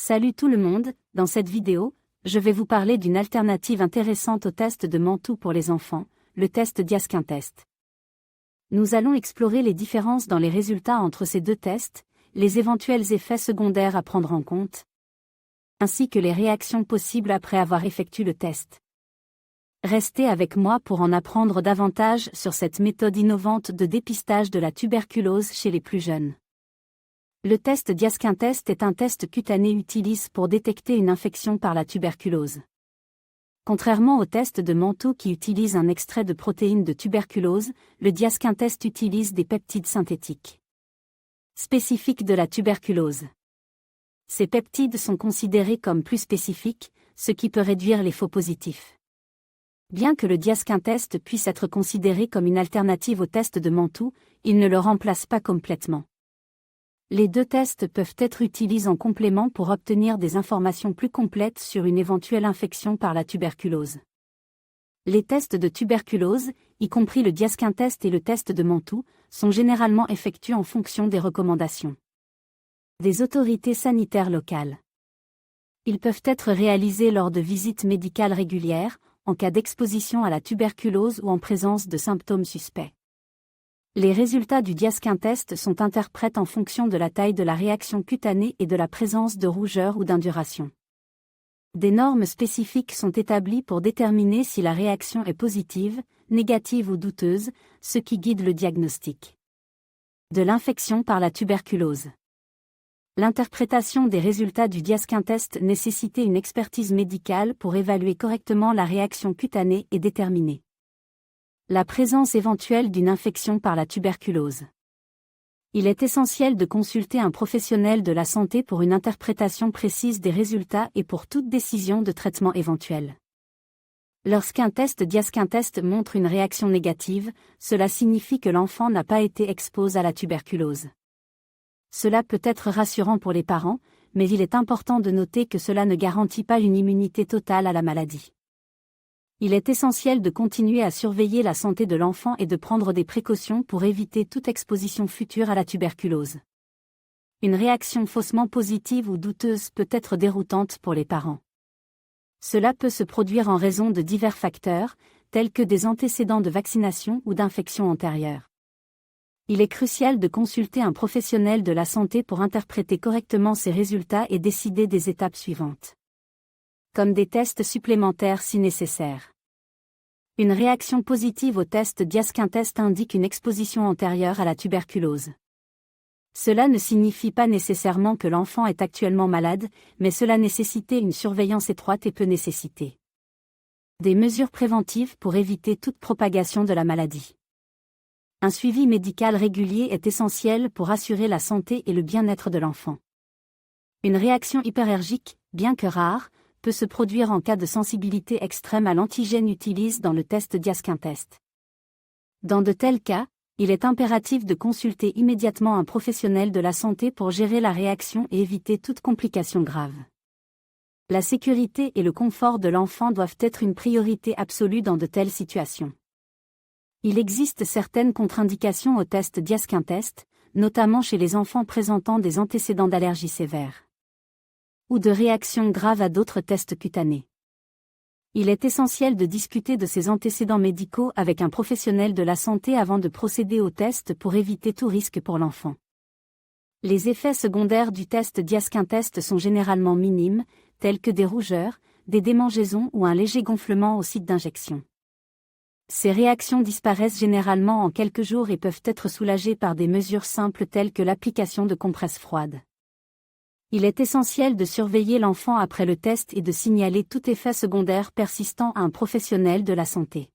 Salut tout le monde, dans cette vidéo, je vais vous parler d'une alternative intéressante au test de Mantoux pour les enfants, le test Diaskin Test. Nous allons explorer les différences dans les résultats entre ces deux tests, les éventuels effets secondaires à prendre en compte, ainsi que les réactions possibles après avoir effectué le test. Restez avec moi pour en apprendre davantage sur cette méthode innovante de dépistage de la tuberculose chez les plus jeunes. Le test Diaskin Test est un test cutané utilisé pour détecter une infection par la tuberculose. Contrairement au test de Mantoux qui utilise un extrait de protéines de tuberculose, le Diaskin Test utilise des peptides synthétiques spécifiques de la tuberculose. Ces peptides sont considérés comme plus spécifiques, ce qui peut réduire les faux positifs. Bien que le Diaskin Test puisse être considéré comme une alternative au test de Mantoux, il ne le remplace pas complètement. Les deux tests peuvent être utilisés en complément pour obtenir des informations plus complètes sur une éventuelle infection par la tuberculose. Les tests de tuberculose, y compris le Diaskin Test et le test de Mantoux, sont généralement effectués en fonction des recommandations des autorités sanitaires locales. Ils peuvent être réalisés lors de visites médicales régulières, en cas d'exposition à la tuberculose ou en présence de symptômes suspects. Les résultats du Diaskin Test sont interprétés en fonction de la taille de la réaction cutanée et de la présence de rougeur ou d'induration. Des normes spécifiques sont établies pour déterminer si la réaction est positive, négative ou douteuse, ce qui guide le diagnostic de l'infection par la tuberculose. L'interprétation des résultats du Diaskin Test nécessitait une expertise médicale pour évaluer correctement la réaction cutanée et déterminer la présence éventuelle d'une infection par la tuberculose. Il est essentiel de consulter un professionnel de la santé pour une interprétation précise des résultats et pour toute décision de traitement éventuelle. Lorsqu'un test Diaskin Test montre une réaction négative, cela signifie que l'enfant n'a pas été exposé à la tuberculose. Cela peut être rassurant pour les parents, mais il est important de noter que cela ne garantit pas une immunité totale à la maladie. Il est essentiel de continuer à surveiller la santé de l'enfant et de prendre des précautions pour éviter toute exposition future à la tuberculose. Une réaction faussement positive ou douteuse peut être déroutante pour les parents. Cela peut se produire en raison de divers facteurs, tels que des antécédents de vaccination ou d'infections antérieures. Il est crucial de consulter un professionnel de la santé pour interpréter correctement ces résultats et décider des étapes suivantes, comme des tests supplémentaires si nécessaire. Une réaction positive au test Diaskin Test indique une exposition antérieure à la tuberculose. Cela ne signifie pas nécessairement que l'enfant est actuellement malade, mais cela nécessite une surveillance étroite et peut nécessiter des mesures préventives pour éviter toute propagation de la maladie. Un suivi médical régulier est essentiel pour assurer la santé et le bien-être de l'enfant. Une réaction hyperallergique, bien que rare, peut se produire en cas de sensibilité extrême à l'antigène utilisé dans le test Diaskin Test. Dans de tels cas, il est impératif de consulter immédiatement un professionnel de la santé pour gérer la réaction et éviter toute complication grave. La sécurité et le confort de l'enfant doivent être une priorité absolue dans de telles situations. Il existe certaines contre-indications au test Diaskin Test, notamment chez les enfants présentant des antécédents d'allergie sévères ou de réactions graves à d'autres tests cutanés. Il est essentiel de discuter de ces antécédents médicaux avec un professionnel de la santé avant de procéder au test pour éviter tout risque pour l'enfant. Les effets secondaires du test Diaskin Test sont généralement minimes, tels que des rougeurs, des démangeaisons ou un léger gonflement au site d'injection. Ces réactions disparaissent généralement en quelques jours et peuvent être soulagées par des mesures simples telles que l'application de compresses froides. Il est essentiel de surveiller l'enfant après le test et de signaler tout effet secondaire persistant à un professionnel de la santé.